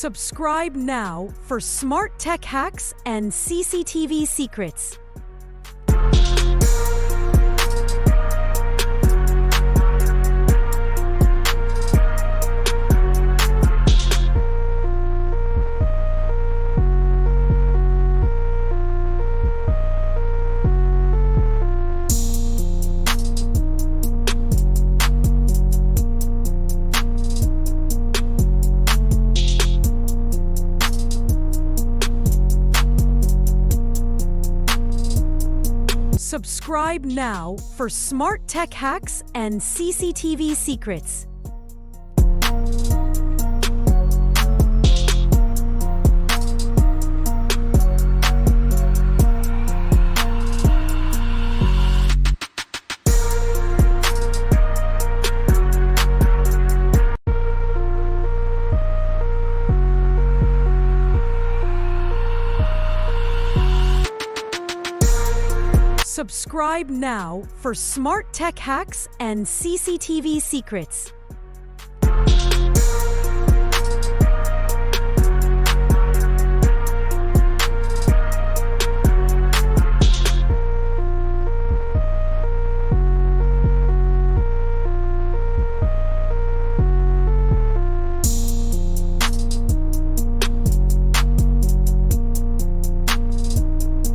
Subscribe now for smart tech hacks and CCTV secrets. Subscribe now for smart tech hacks and CCTV secrets. Subscribe now for smart tech hacks and CCTV secrets.